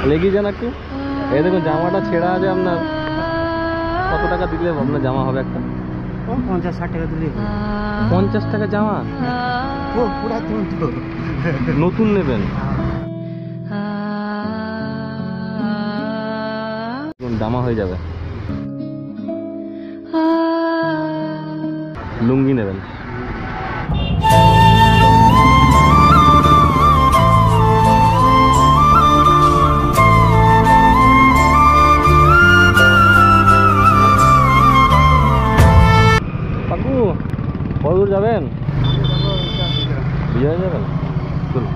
লেগে যান একটু। এই দেখুন জামাটা ছেঁড়া আছে আপনার, কত টাকা দিলে আপনার জামা হবে একটা? 50-60 টাকা দিলে। 50 টাকা জামা? পুরাতন তো, নতুন নেবেন? জামা হয়ে যাবে। লুঙ্গি নেবেন? কাকু কত দূর যাবেন? বিজয় যাবেন? চলুন।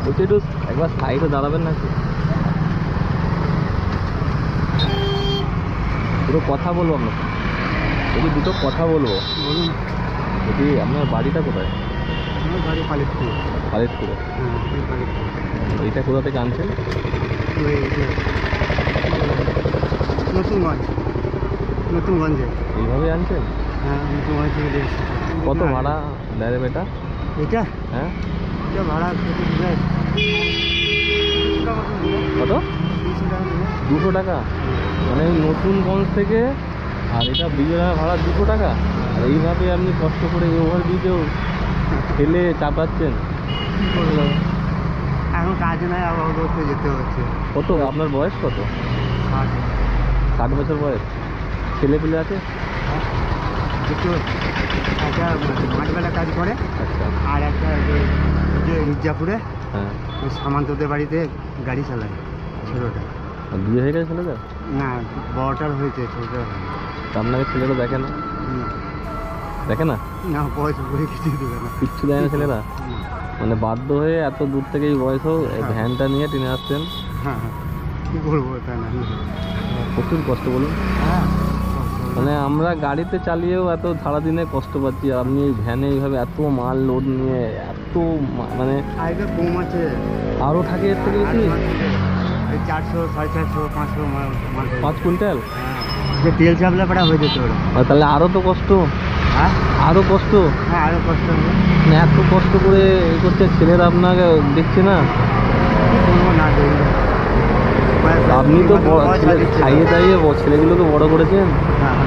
বলছি একটু একবার সাইডে দাঁড়াবেন নাকি? দুটো কথা বলবো আপনার, যদি দুটো কথা বলবো। বলুন। যদি আপনার বাড়িটা কোথায়? আমার বাড়ি পালিতপুর। খালিদপুরে? এইটা কোথা থেকে আনছেন? নতুনগঞ্জ। নতুনগঞ্জে। এইভাবে আনছেন? হ্যাঁ, নতুনগঞ্জ থেকে দিয়ে এসেছি। কত ভাড়া দেয় রে বেটা? এটা হ্যাঁ, এটা ভাড়া কত দেয়? কত? 200 টাকা? মানে নতুনগঞ্জ থেকে, আর এটা বিজয় ভাড়া 200 টাকা? আর এইভাবে আপনি কষ্ট করে ওভারব্রিজেও ঠেলে চাপাচ্ছেন? কী করবো, এখন কাজ নাই, আবার করতে যেতে হচ্ছে। কত আপনার বয়স? কত? 60 বছর বয়স? ছেলে পেলে আছে? একটু একটা মাঠবেলা কাজ করে, আচ্ছা। আর একটা যে মির্জাপুরে হ্যাঁ। ওই সামান্তদের বাড়িতে গাড়ি চালায় ছোটোটা। আর বিয়ে হয়ে গেছে ছেলেদের? না, বড়টার হয়েছে, ছোটোটার হয়নি। তা আপনাকে ছেলেরা দেখে না? দেখে না? না, বয়স বলে কিছু দেবে না, কিচ্ছু দেয় না ছেলেরা? মানে বাধ্য হয়ে এত দূর থেকে এই বয়সেও এই ভ্যানটা নিয়ে টেনে আসছেন? হ্যাঁ, কী করবো তাই না? প্রচুর কষ্ট বলুন। হ্যাঁ, মানে আমরা গাড়িতে চালিয়েও এত সারাদিনে কষ্ট পাচ্ছি, আর আপনি এই ভ্যানে এইভাবে এত মাল লোড নিয়ে এত মানে আগে কম আছে, আরও থাকে এর থেকে বেশি? 400, 450, 500 মাল। 5 কুইন্টাল? হ্যাঁ, যে তেল চাপলে পড়া হয়ে যেত ওরা। তাহলে আরও তো কষ্ট। হ্যাঁ, আরও কষ্ট। হ্যাঁ, আরও কষ্ট হবে। মানে এত কষ্ট করে এ করছে, ছেলেরা আপনাকে দেখছে না? কী করবো, না দেখলে আপনি তো খাইয়ে দাইয়ে ছেলেগুলোকে বড় করেছেন, হ্যাঁ।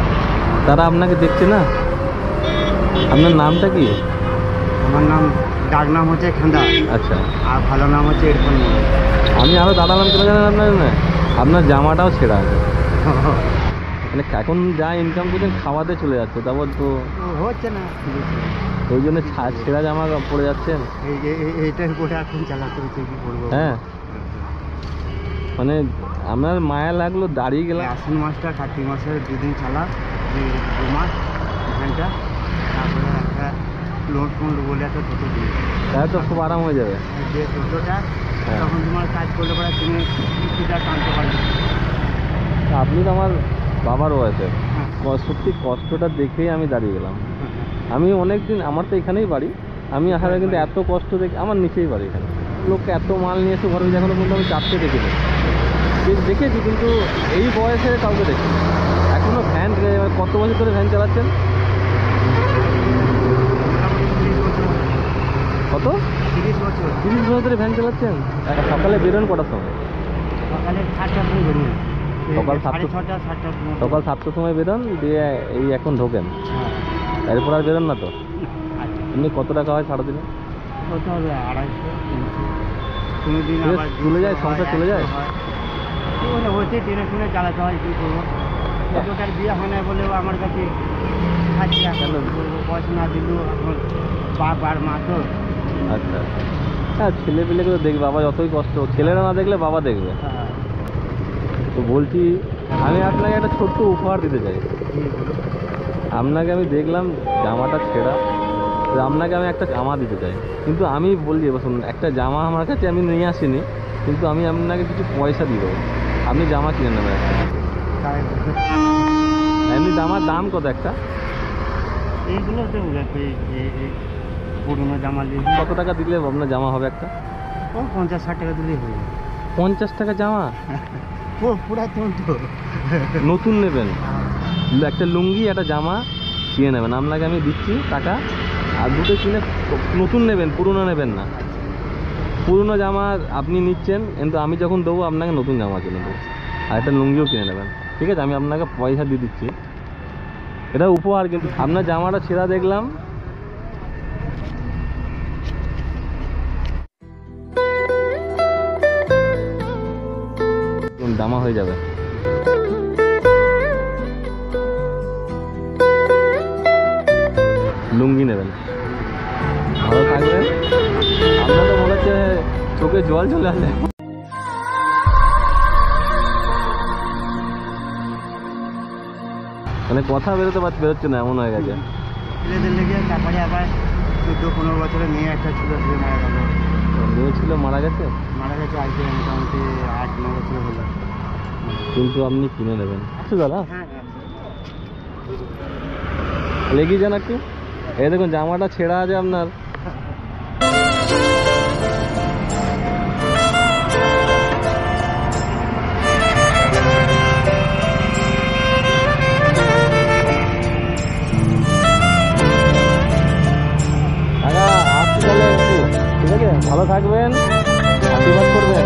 তারা আপনাকে দেখছে না? আপনার নামটা কি? আমার নাম, ডাক নাম হচ্ছে খান্দা। আচ্ছা। আর ভালো নাম হচ্ছে এরকম। আমি আরও দাঁড়ালাম কেন জানেন আপনার জন্য? আপনার জামাটাও ছেঁড়া আছে। মানে এখন যা ইনকাম করছেন খাওয়াতে চলে যাচ্ছে, তারপর তো হচ্ছে না, ওই জন্য ছেঁড়া জামা পরে যাচ্ছেন। এইটাই করে এখন চালাতে হচ্ছে, কী করবো। হ্যাঁ, মানে আপনার মায়া লাগলো, দাঁড়িয়ে গেলাম। আশ্বিন মাসটা, কার্তিক মাসের 2 দিন চালা, 2 মাস ঘন্টা, তারপরে একটা লোড ফোন বলে একটা টোটো দিই, তাহলে তো খুব আরাম হয়ে যাবে। যে টোটোটা হ্যাঁ। তখন তোমার কাজ করলে পরে তুমি কিছুটা টানতে পারবে। আপনি তো আমার বাবার বয়সের, হ্যাঁ। সত্যি কষ্টটা দেখেই আমি দাঁড়িয়ে গেলাম। আমি অনেক দিন, আমার তো এখানেই বাড়ি, আমি আসার আগে কিন্তু এত কষ্ট দেখে, আমার নিচেই বাড়ি এখানে, লোককে এত মাল নিয়ে এসে ঘরে এখনো পর্যন্ত আমি চাপতে দেখেছি, কিন্তু এই বয়সে কাউকে দেখি এখনো ভ্যান। কত বছর ধরে ভ্যান চালাচ্ছেন? কত? 30 বছর। 30 বছর ধরে ভ্যান চালাচ্ছেন? সকালে বেরোন কটার সময়? সকালে 7টার সময় বেরিয়ে, সকাল 6:30, 7টার সময়। সকাল 7টার সময় বেরোন, দিয়ে এই এখন ঢোকেন, এরপর আর বেরোন না তো? এমনি কত টাকা হয় সারাদিনে? কত হবে? 250, 300। কোনো দিন আবার চলে যায়, সংসার চলে যায়। হচ্ছে টেনে টুনে চালাতে হয়, কী করবো। ছোটোটার বিয়ে হয় না বলেও আমার কাছে খাচ্ছি, এখন কী করবো, পয়সা না দিলেও এখন বাপ আর মা তো। আচ্ছা, হ্যাঁ, ছেলে পেলেকে তো দেখবে, বাবা যতই কষ্ট, ছেলেরা না দেখলে বাবা দেখবে। তো বলছি, আমি আপনাকে একটা ছোট্ট উপহার দিতে চাই। আপনাকে আমি দেখলাম জামাটা ছেঁড়া, তো আপনাকে আমি একটা জামা দিতে চাই, কিন্তু আমি বলি শুনুন, একটা জামা আমার কাছে আমি নিয়ে আসিনি, কিন্তু আমি আপনাকে কিছু পয়সা দিয়ে দেবো, আপনি জামা কিনে নেবেন একটা। এমনি জামার দাম কত একটা? এইগুলো তো পুরোনো জামা দিয়ে কত টাকা দিলে আপনার জামা হবে একটা? ও 50-60 টাকা দিলেই হয়ে যাবে। 50 টাকা জামা? ও পুরাতন তো। নতুন নেবেন? একটা লুঙ্গি একটা জামা কিনে নেবেন, আপনাকে আমি দিচ্ছি টাকা, আর দুটো কিনে নতুন নেবেন, পুরনো নেবেন না। পুরনো জামা আপনি নিচ্ছেন, কিন্তু আমি যখন দেবো আপনাকে নতুন জামা কিনে দেবো, আর একটা লুঙ্গিও কিনে নেবেন, ঠিক আছে? আমি আপনাকে পয়সা দিয়ে দিচ্ছি, এটা উপহার। কিন্তু আপনার জামাটা ছেঁড়া দেখলাম, জামা হয়ে যাবে। লুঙ্গি নেবেন, ভালো থাকবেন। আপনার তো মনে হচ্ছে চোখে জল চলে আসে। মানে কথা বেরোচ্ছে না, এমন হয়ে গেছে। ছেলেদের লেগে তারপরে আবার 14-15 বছরের মেয়ে একটা ছিল, সে মারা গেল। মেয়ে ছিল মারা গেছে? মারা গেছে আজকে মোটামুটি 8-9 বছর হলো। কিন্তু আপনি কিনে নেবেন। আচ্ছা দাদা, হ্যাঁ, লেগে যান একটু। এই দেখুন জামাটা ছেঁড়া আছে আপনার। কাকা আসছি তাহলে একটু, ঠিক আছে? ভালো থাকবেন, আশীর্বাদ করবেন।